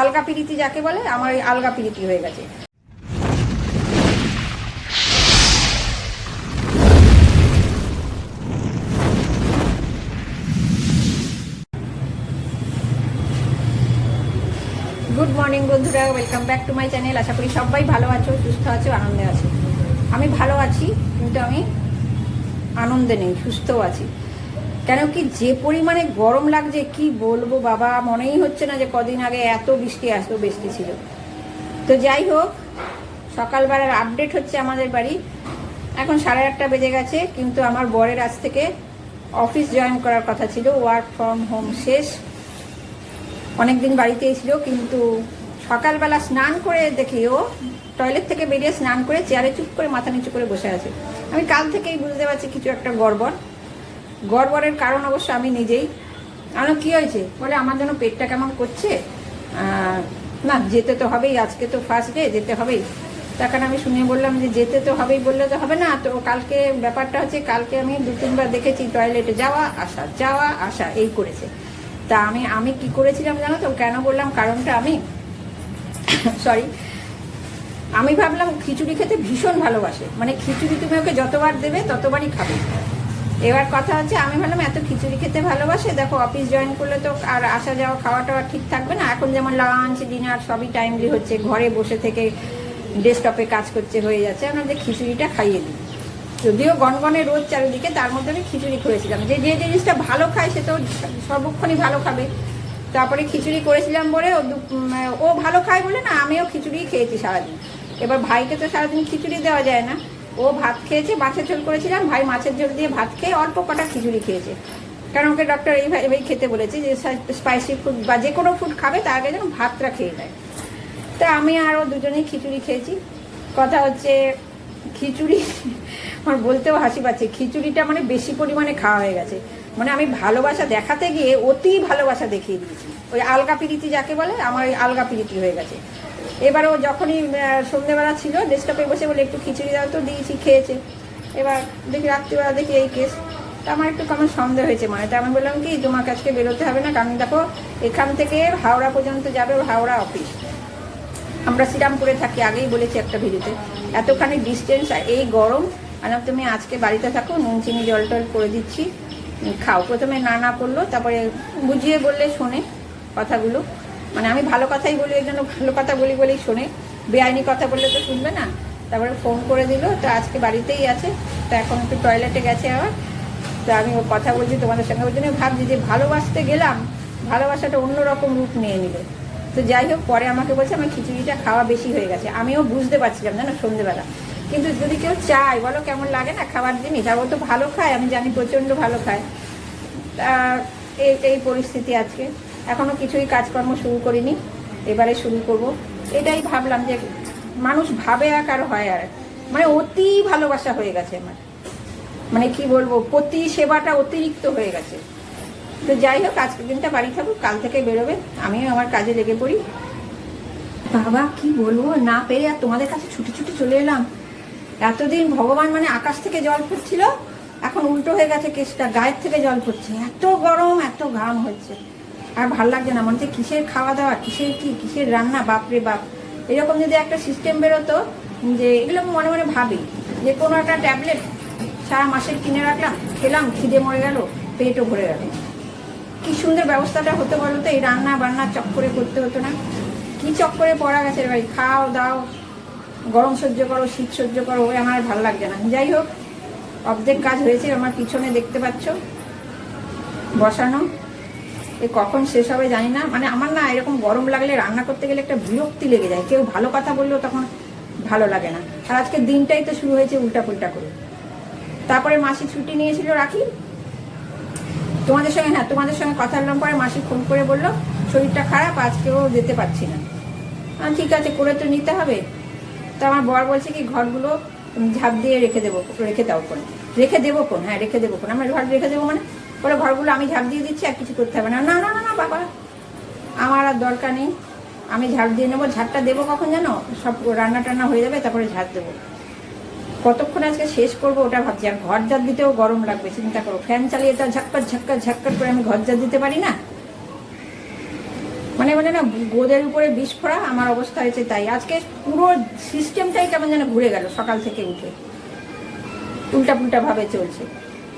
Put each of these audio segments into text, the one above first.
আলগা পিরিতি যাকে বলে, আমার ওই আলগা পিরিতি হয়ে গেছে। গুড মর্নিং বন্ধুরা, welcome back to my channel. আশা করি সবাই ভালো আছো, সুস্থ আছো, আনন্দে আছো। আমি ভালো আছি, কিন্তু আমি আনন্দে নেই, সুস্থও আছি। কেন কি যে পরিমাণে গরম লাগছে কি বলবো বাবা, মনেই হচ্ছে না যে কদিন আগে এত বৃষ্টি ছিল। তো যাই হোক, সকালবেলার আপডেট হচ্ছে আমাদের বাড়ি। এখন 8:30 বেজে গেছে, কিন্তু আমার বরের আজ থেকে অফিস জয়েন করার কথা ছিল। ওয়ার্ক ফ্রম হোম শেষ, অনেকদিন বাড়িতেই ছিল, কিন্তু সকালবেলা স্নান করে দেখি ও টয়লেট থেকে বেরিয়ে স্নান করে চেয়ারে চুপ করে মাথা নিচু করে বসে আছে। আমি কাল থেকেই বুঝতে পারছি কিছু একটা গড়বড়ের কারণ অবশ্য আমি নিজেই। আমার কী হয়েছে বলে, আমার যেন পেটটা কেমন করছে, না যেতে তো হবেই, আজকে তো ফার্স্ট ডে, যেতে হবেই। তখন আমি শুনে বললাম যে যেতে তো হবেই, বললে তো হবে না। তো কালকে ব্যাপারটা হচ্ছে, কালকে আমি 2-3 বার দেখেছি টয়লেটে যাওয়া আসা এই করেছে। তা আমি কি করেছিলাম জানো তো, কেন বললাম কারণটা, আমি ভাবলাম খিচুড়ি খেতে ভীষণ ভালোবাসে, মানে খিচুড়ি তুমি ওকে যতবার দেবে ততবারই খাবে। এবার কথা হচ্ছে, আমি ভাবলাম এত খিচুড়ি খেতে ভালোবাসে, দেখো অফিস জয়েন করলে তো আর আসা যাওয়া খাওয়া টাওয়া ঠিক থাকবে না। এখন যেমন লাঞ্চ ডিনার সবই টাইমলি হচ্ছে, ঘরে বসে থেকে ডেস্কটপে কাজ করছে, হয়ে যাচ্ছে, আমরা যে খিচুড়িটা খাইয়ে দিই। যদিও গনগনে রোদ চারিদিকে, তার মধ্যে আমি খিচুড়ি করেছিলাম। যে জিনিসটা ভালো খায় সে তো সর্বক্ষণই ভালো খাবে। তারপরে খিচুড়ি করেছিলাম বলে ও ভালো খায় বলে না, আমিও খিচুড়ি খেয়েছি সারাদিন। এবার ভাইকে তো সারাদিন খিচুড়ি দেওয়া যায় না, ও ভাত খেয়েছে, মাছের ঝোল করেছিলাম, ভাই মাছের ঝোল দিয়ে ভাত খেয়ে অল্প কটা খিচুড়ি খেয়েছে। কারণ ওকে ডক্টর এইভাবেই খেতে বলেছে যে স্পাইসি ফুড বা যে কোনো ফুড খাবে তার আগে যেন ভাতটা খেয়ে নেয়। তা আমি আরও দুজনেই খিচুড়ি খেয়েছি। কথা হচ্ছে খিচুড়ি আমার বলতেও হাসি পাচ্ছে, খিচুড়িটা মানে বেশি পরিমাণে খাওয়া হয়ে গেছে। মানে আমি ভালোবাসা দেখাতে গিয়ে অতি ভালোবাসা দেখিয়ে দিয়েছি। ওই আলগা পিরিতি যাকে বলে, আমার ওই আলগা পিরিতি হয়ে গেছে। এবারও যখনই সন্ধ্যেবেলা ছিল ডেস্কটপে বসে বলে একটু খিচুড়ি দাও, তো দিয়েছি, খেয়েছে। এবার দেখি রাত্রিবেলা দেখি এই কেস। তা আমার একটু কেমন সন্দেহ হয়েছে, মানে তা আমি বললাম কি, তোমাকে আজকে বেরোতে হবে না, কারণ দেখো এখান থেকে হাওড়া পর্যন্ত যাবে, হাওড়া অফিস। আমরা শ্রীরামপুরে থাকি, আগেই বলেছি একটা ভিডিওতে, এতখানি ডিস্টেন্স, আর এই গরম। আর তুমি আজকে বাড়িতে থাকো, নুন চিনি জল টল করে দিচ্ছি, খাও। প্রথমে না করলো, তারপরে বুঝিয়ে বললে শোনে কথাগুলো। মানে আমি ভালো কথাই বলি, ওই জন্য ভালো কথা বলেই শোনে, বেআইনি কথা বললে তো শুনবে না। তারপরে ফোন করে দিল, তো আজকে বাড়িতেই আছে। তো এখন একটু টয়লেটে গেছে আবার। তো আমি ওর কথা বলছি তোমাদের সঙ্গে, ওই জন্য ভাবছি যে ভালোবাসতে গেলাম, ভালোবাসাটা অন্যরকম রূপ নিয়ে নিল। তো যাই হোক, পরে আমাকে বলছে আমার খিচুড়িটা খাওয়া বেশি হয়ে গেছে। আমিও বুঝতে পারছিলাম জানো সন্ধ্যেবেলা, কিন্তু যদি কেউ চায় বলো, কেমন লাগে না খাবার জিনিস। আর ও তো ভালো খায়, আমি জানি প্রচণ্ড ভালো খায়। এই পরিস্থিতি আজকে। এখনও কিছুই কাজকর্ম শুরু করিনি, এবারে শুরু করব। এটাই ভাবলাম যে মানুষ ভাবে আর হয়, আর মানে অতি ভালোবাসা হয়ে গেছে আমার, মানে কি বলবো, প্রতি সেবাটা অতিরিক্ত হয়ে গেছে। তো যাই হোক, আজকের দিনটা বাড়ি থাকুক, কাল থেকে বেরোবে, আমিও আমার কাজে লেগে পড়ি। বাবা কি বলবো, না পেরে আর তোমাদের কাছে ছুটি চলে এলাম। এতদিন ভগবান মানে আকাশ থেকে জল পড়ছিল, এখন উল্টো হয়ে গেছে কেসটা, গায়ের থেকে জল পড়ছে। এত গরম, এত ঘাম হচ্ছে, আর ভাল লাগছে না। মনে হচ্ছে কিসের খাওয়া দাওয়া, কিসের রান্না, বাপরে বাপ। এরকম যদি একটা সিস্টেম বেরোতো, যে এগুলো মনে মনে ভাবি যে কোনো একটা ট্যাবলেট সারা মাসের কিনে রাখলাম, খেলাম, খিদে মরে গেল, পেটও ভরে গেল, কি সুন্দর ব্যবস্থাটা হতে বলো তো। এই রান্না বান্না চক্করে করতে হতো না, কি চক্করে পড়া গেছে ভাই। খাও দাও, গরম সহ্য করো, শীত সহ্য করো, ওই আমার ভালো লাগছে না। যাই হোক, অর্ধেক কাজ হয়েছে, আমার পিছনে দেখতে পাচ্ছ বসানো। এ কখন শেষ হবে জানি না। মানে আমার না এরকম গরম লাগলে রান্না করতে গেলে একটা বিরক্তি লেগে যায়, কেউ ভালো কথা বললেও তখন ভালো লাগে না। আর আজকে দিনটাই তো শুরু হয়েছে উল্টাপুল্টা করে। তারপরে মাসি ছুটি নিয়েছিল রাখি, তোমাদের সঙ্গে কথা বললাম। পরে মাসি ফোন করে বললো শরীরটা খারাপ, আজকেও যেতে পারছি না। ঠিক আছে, করে তো নিতে হবে। তো আমার বর বলছে কি, ঘরগুলো ঝাঁপ দিয়ে রেখে দেবো কোন, রেখে দেবো কোন, হ্যাঁ রেখে দেবো কোন। আমার ঘর রেখে দেবো মানে, বলে ঘরগুলো আমি ঝাঁপ দিয়ে দিচ্ছি, আর কিছু করতে হবে না। না না না বাবা, আমার আর দরকার নেই, আমি ঝাঁপ দিয়ে নেবো। ঝাঁটটা দেবো কখন জানো, সব রান্না টান্না হয়ে যাবে, তারপরে ঝাঁট দেবো। কতক্ষণ আজকে শেষ করবো ওটা ভাবছি। আর ঘর ঝাঁট দিতেও গরম লাগবে, চিন্তা করো। ফ্যান চালিয়ে তো ঝাক্কার করে আমি ঘর ঝাঁট দিতে পারি না। মানে মানে মানে না গোদের উপরে বিষ ফোড়া আমার অবস্থা হয়েছে তাই। আজকে পুরো সিস্টেমটাই কেমন যেন ঘুরে গেল সকাল থেকে উঠে, উল্টা পুল্টা ভাবে চলছে।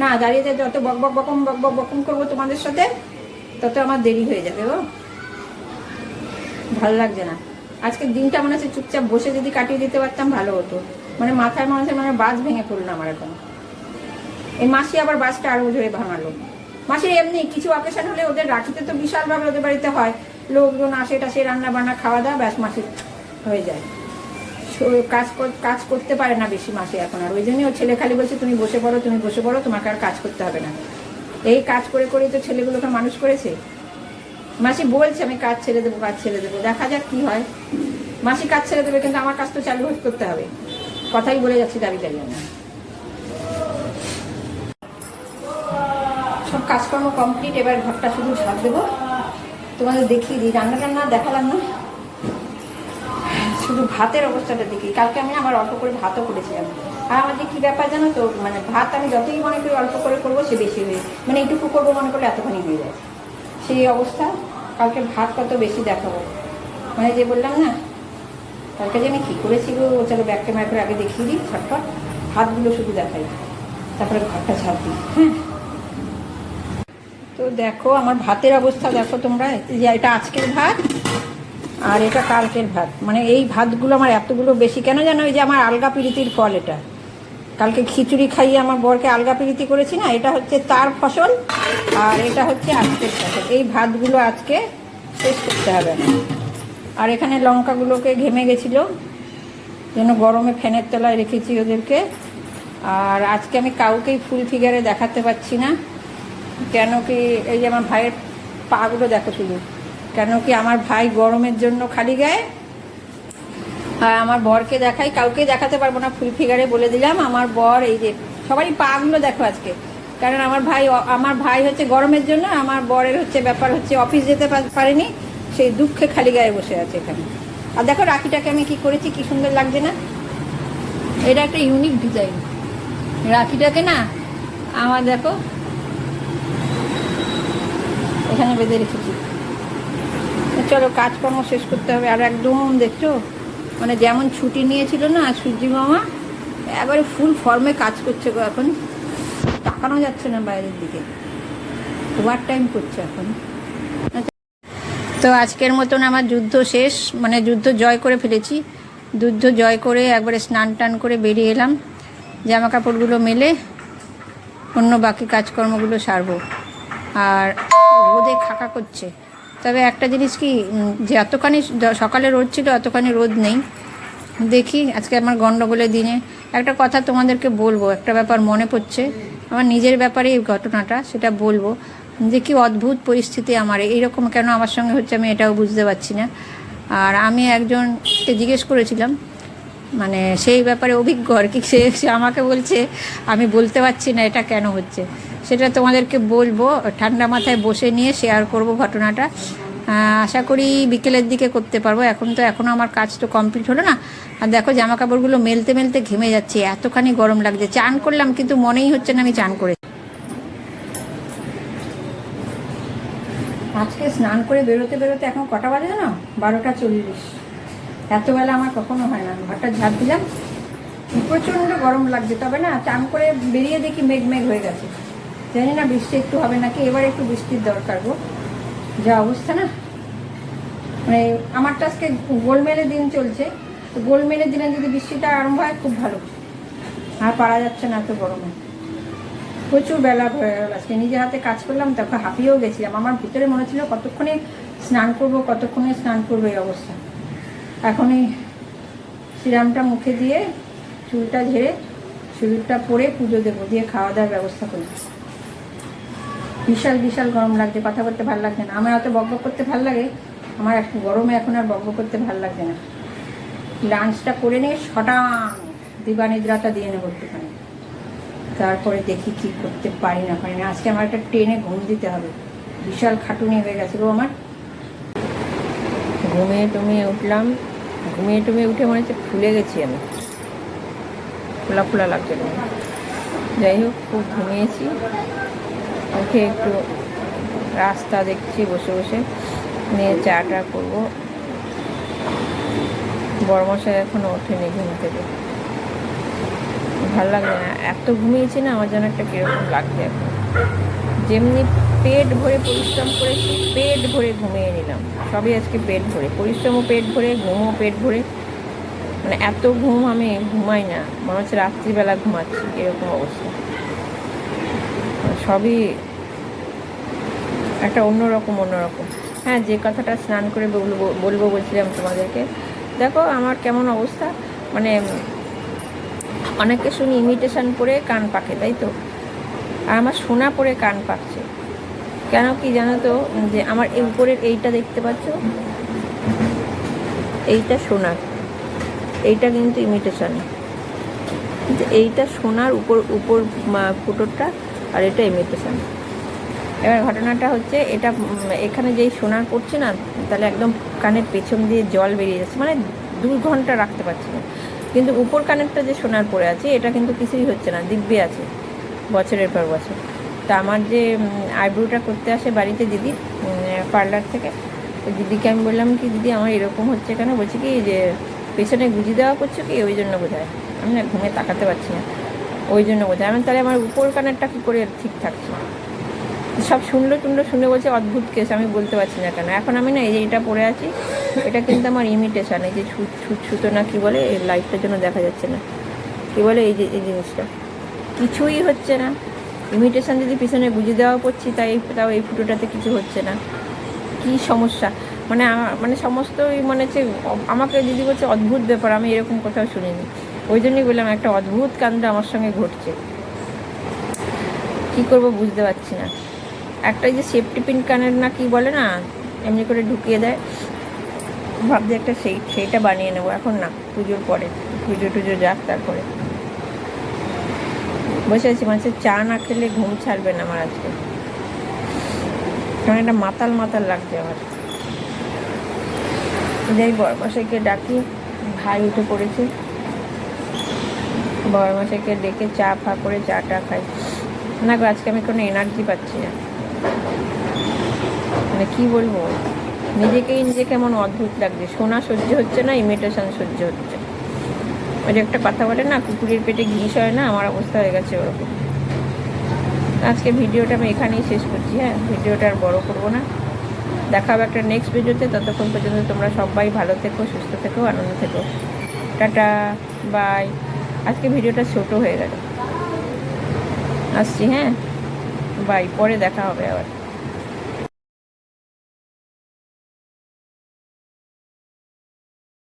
না দাঁড়িয়ে যত বক বক বকম বক বক বকম করবো তোমাদের সাথে তত আমার দেরি হয়ে যাবে গো, ভালো লাগছে না। আজকের দিনটা মনে হচ্ছে চুপচাপ বসে যদি কাটিয়ে দিতে পারতাম ভালো হতো। মানে মাথায় মানুষের মানে বাস ভেঙে পড়লো আমার এখন। এই মাসি আবার বাসটা আরো জোরে ভাঙালো। মাসির এমনি কিছু অকেশন হলে ওদের রাখিতে তো বিশালভাবে ওদের বাড়িতে হয়, লোকজন আসে টাসে রান্না বান্না খাওয়া দাওয়া, ব্যাস মাসির হয়ে যায়। কাজ করতে পারে না বেশি মাসি এখন আর, ওই জন্যই ওর ছেলে খালি বলছে তুমি বসে পড়ো তুমি বসে পড়ো, তোমাকে আর কাজ করতে হবে না। এই কাজ করে করেই তো ছেলেগুলোকে মানুষ করেছে। মাসি বলছে আমি কাজ ছেড়ে দেবো কাজ ছেড়ে দেবো, দেখা যাক কি হয়। মাসি কাজ ছেড়ে দেবে কিন্তু আমার কাজ তো চালু করতে হবে, কথাই বলে যাচ্ছি দাবি দাঁড়িয়ে না। সব কাজকর্ম কমপ্লিট, এবার ঘরটা শুধু ঝাড় দেবো। তোমাদের দেখিয়ে দিই, রান্না টান্না দেখালাম না, শুধু ভাতের অবস্থাটা দেখি। কালকে আমি আবার অল্প করে ভাতও করেছিলাম। আর আমাদের কী ব্যাপার জানো তো, মানে ভাত আমি যতই মনে করি অল্প করে করবো সে বেশি হয়ে, মানে এইটুকু করবো মনে করলে এতখানি হয়ে যায় সেই অবস্থা। কালকে ভাত কত বেশি দেখাবো, মানে যে বললাম না কালকে যে আমি কী করেছি গো, চলো ব্যাক ক্যামেরা করে আগে দেখিয়ে দিই ছটফট, ভাতগুলো শুধু দেখাই তারপরে ঘরটা ঝাড় দিই। হ্যাঁ তো দেখো আমার ভাতের অবস্থা দেখো তোমরা, যে এটা আজকের ভাত আর এটা কালকের ভাত। মানে এই ভাতগুলো আমার এতগুলো বেশি কেন জানো, ওই যে আমার আলগা পিরিতির ফল এটা। কালকে খিচুড়ি খাইয়ে আমার বরকে আলগা পিরিতি করেছি না, এটা হচ্ছে তার ফসল আর এটা হচ্ছে আজকের ফসল। এই ভাতগুলো আজকে শেষ করতে হবে। আর এখানে লঙ্কাগুলোকে ঘেমে গেছিলো যেন গরমে ফ্যানের তলায় রেখেছি ওদেরকে। আর আজকে আমি কাউকেই ফুল ফিগারে দেখাতে পারছি না, কেন কি এই যে আমার ভাইয়ের পাগুলো দেখো শুধু, কেন কি আমার ভাই গরমের জন্য খালি গায়ে। আর আমার বরকে দেখাই, কাউকে দেখাতে পারবো না ফুল ফিগারে বলে দিলাম। আমার বর এই যে সবারই পাগুলো দেখো আজকে, কারণ আমার ভাই হচ্ছে গরমের জন্য, আমার বরের হচ্ছে ব্যাপার হচ্ছে অফিস যেতে পারেনি, সেই দুঃখে খালি গায়ে বসে আছে এখানে। আর দেখো রাখিটাকে আমি কি করেছি, কি সুন্দর লাগছে না, এটা একটা ইউনিক ডিজাইন রাখিটাকে না আমার, দেখো এখানে বেঁধে রেখেছি। চলো কাজকর্ম শেষ করতে হবে। আর একদম দেখছো মানে যেমন ছুটি নিয়েছিল না সূর্যি মামা, একবারে ফুল ফর্মে কাজ করছে গো। এখন তাকানো যাচ্ছে না বাইরের দিকে, ওভার টাইম করছে এখন। তো আজকের মতন আমার যুদ্ধ শেষ, মানে যুদ্ধ জয় করে ফেলেছি। যুদ্ধ জয় করে একবারে স্নান টান করে বেরিয়ে এলাম, জামা কাপড়গুলো মেলে অন্য বাকি কাজকর্মগুলো সারবো। আর রোদে খাকা করছে, তবে একটা জিনিস কি, যে এতখানি সকালে রোদ ছিল এতখানি রোদ নেই। দেখি আজকে আমার গণ্ডগোলের দিনে একটা কথা তোমাদেরকে বলবো, একটা ব্যাপার মনে পড়ছে আমার নিজের ব্যাপারে, এই ঘটনাটা সেটা বলবো যে কি অদ্ভুত পরিস্থিতি আমার, এইরকম কেন আমার সঙ্গে হচ্ছে আমি এটাও বুঝতে পারছি না। আর আমি একজনকে জিজ্ঞেস করেছিলাম, মানে সেই ব্যাপারে অভিজ্ঞ আর কি, সে আমাকে বলছে আমি বলতে পারছি না এটা কেন হচ্ছে, সেটা তোমাদেরকে বলবো ঠান্ডা মাথায় বসে নিয়ে শেয়ার করব ঘটনাটা। আশা করি বিকেলের দিকে করতে পারবো, এখন আমার কাজ তো কমপ্লিট হলো না। আর দেখো জামা কাপড়গুলো মেলতে মেলতে ঘেমে যাচ্ছে, এতখানি গরম লাগছে। চান করলাম কিন্তু মনেই হচ্ছে না আমি চান করেছি। আজকে স্নান করে বেরোতে বেরোতে এখন কটা বাজে না, 12টা 40। এতবেলা আমার কখনো হয় না। ঘরটা ঝাড় দিলাম, প্রচণ্ড গরম লাগছে, তবে না চান করে বেরিয়ে দেখি মেঘ মেঘ হয়ে গেছে। জানি না বৃষ্টি একটু হবে নাকি, এবার একটু বৃষ্টির দরকার গো, যা অবস্থা না। মানে আমারটা আজকে গোলমেলের দিন চলছে, তো গোলমেলের দিনে যদি বৃষ্টিটা আরম্ভ হয় খুব ভালো, আর পারা যাচ্ছে না এত গরমে। প্রচুর বেলা হয়ে গেল আজকে, নিজের হাতে কাজ করলাম তখন হাঁপিয়েও গেছিলাম। আমার ভিতরে মনে ছিল কতক্ষণে স্নান করবো এই অবস্থা। এখনই সিরামটা মুখে দিয়ে চুলটা ঝেড়ে সিঁদুরটা পরে পুজো দেবো, দিয়ে খাওয়া দাওয়ার ব্যবস্থা করি। বিশাল বিশাল গরম লাগছে, কথা বলতে ভালো লাগছে না। আমার অত বকবক করতে ভালো লাগে, আমার একটু গরমে এখন আর বকবক করতে ভালো লাগছে না। লাঞ্চটা করে নিয়ে দিবানিদ্রাটা দিয়ে নেবো একটুখানি, তারপরে দেখি কি করতে পারি না পারি না। আজকে আমার একটা ট্রেনে ঘুম দিতে হবে, বিশাল খাটুনি হয়ে গেছে গো আমার। ঘুমিয়ে টুমিয়ে উঠলাম, ঘুমিয়ে টুমিয়ে উঠে মনে হচ্ছে ফুলে গেছি আমি, ফোলা ফোলা লাগছে। যাই হোক খুব ঘুমিয়েছি, উঠে একটু রাস্তা দেখছি বসে বসে, নিয়ে চাটা করবো। বড়মশাই এখনো ওঠেনি ঘুম থেকে, ভালো লাগছে না, এত ঘুমিয়েছি না, আমার যেন একটা কীরকম লাগছে এখন। যেমনি পেট ভরে পরিশ্রম করেছি, পেট ভরে ঘুমিয়ে নিলাম, সবই আজকে পেট ভরে, পরিশ্রমও পেট ভরে, ঘুমও পেট ভরে, মানে এত ঘুম আমি ঘুমাই না, মনে হচ্ছে রাত্রিবেলা ঘুমাচ্ছি, এরকম অবস্থা। সবই একটা অন্যরকম। হ্যাঁ, যে কথাটা স্নান করে বলবো বলছিলাম তোমাদেরকে, দেখো আমার কেমন অবস্থা, মানে অনেকে শুনি ইমিটেশন পরে কান পাকে, তাই তো, আর আমার সোনা পরে কান পাকছে কেন কি জানো তো, যে আমার এই উপরের এইটা দেখতে পাচ্ছ, এইটা সোনার, এইটা কিন্তু ইমিটেশন, এইটা সোনার উপর ফুটোরটা, আর এটা ইমিটেশন। এবার ঘটনাটা হচ্ছে, এটা এখানে যেই সোনার পড়ছে না, তাহলে একদম কানের পেছন দিয়ে জল বেরিয়ে যাচ্ছে, মানে 2 ঘন্টা রাখতে পারছি না। কিন্তু উপর কানেরটা যে সোনার পড়ে আছে, এটা কিন্তু কিছুই হচ্ছে না, দিব্যি আছে বছরের পর বছর। তা আমার যে আইব্রোটা করতে আসে বাড়িতে দিদি পার্লার থেকে, তো দিদিকে আমি বললাম কি, দিদি আমার এরকম হচ্ছে কেন? বলছি কি যে পেছনে গুঁজি দেওয়া করছো কি, ওই জন্য বোঝায়। আমি না ঘুমে তাকাতে পারছি না, ওই জন্য বোঝায়। আমি তাহলে আমার উপর কানেরটা কী করে ঠিক থাকছে? সব শুনে বলছে অদ্ভুত কেস, আমি বলতে পারছি না কেন। এখন আমি না এই যে এটা পরে আছি, এটা কিন্তু আমার ইমিটেশন, এই যে সুতো না কি বলে, এই লাইটটার জন্য দেখা যাচ্ছে না, কী বলে এই জিনিসটা, কিছুই হচ্ছে না। ইমিটেশন যদি পিছনে গুঁজে দেওয়া করছি, তাও এই ফুটোটাতে কিছু হচ্ছে না, কি সমস্যা? মানে সমস্তই মনে হচ্ছে আমাকে দিদি বলছে অদ্ভুত ব্যাপার, আমি এরকম কোথাও শুনিনি। ওই জন্যই বললাম একটা অদ্ভুত কাণ্ড আমার সঙ্গে ঘটছে, কী করবো বুঝতে পারছি না। একটা যে সেফটি পিন কানের না কি বলে না, এমনি করে ঢুকিয়ে দেয়, ভাবছি একটা সেইটা বানিয়ে নেবো, এখন না, পুজোর পরে, পুজো যাক তারপরে। বসে আছি, মানুষের চা না খেলে ঘুম ছাড়বে না আমার আজকে, কারণ একটা মাতাল লাগছে আমার। যাই বড়মশাইকে ডাকি, ভাই উঠে পড়েছে, বড়মশাইকে ডেকে চা করে চাটা খাই। না গো, আজকে আমি কোনো এনার্জি পাচ্ছি না, মানে কী বলবো, নিজেকে এমন অদ্ভুত লাগছে। সোনা সহ্য হচ্ছে না, ইমিটেশন সহ্য হচ্ছে। ওই যে একটা কথা বলে না, কুকুরের পেটে ঘিস হয় না, আমার অবস্থা হয়ে গেছে ওরকম। আজকে ভিডিওটা আমি এখানেই শেষ করছি। হ্যাঁ, ভিডিওটা আর বড় করবো না, দেখা হবে একটা নেক্সট ভিডিওতে। ততক্ষণ পর্যন্ত তোমরা সবাই ভালো থেকো, সুস্থ থেকো, আনন্দ থেকো। Ta-ta, bye. আজকে ভিডিওটা ছোট হয়ে গেল, আসছি, হ্যাঁ, বাই, পরে দেখা হবে আবার।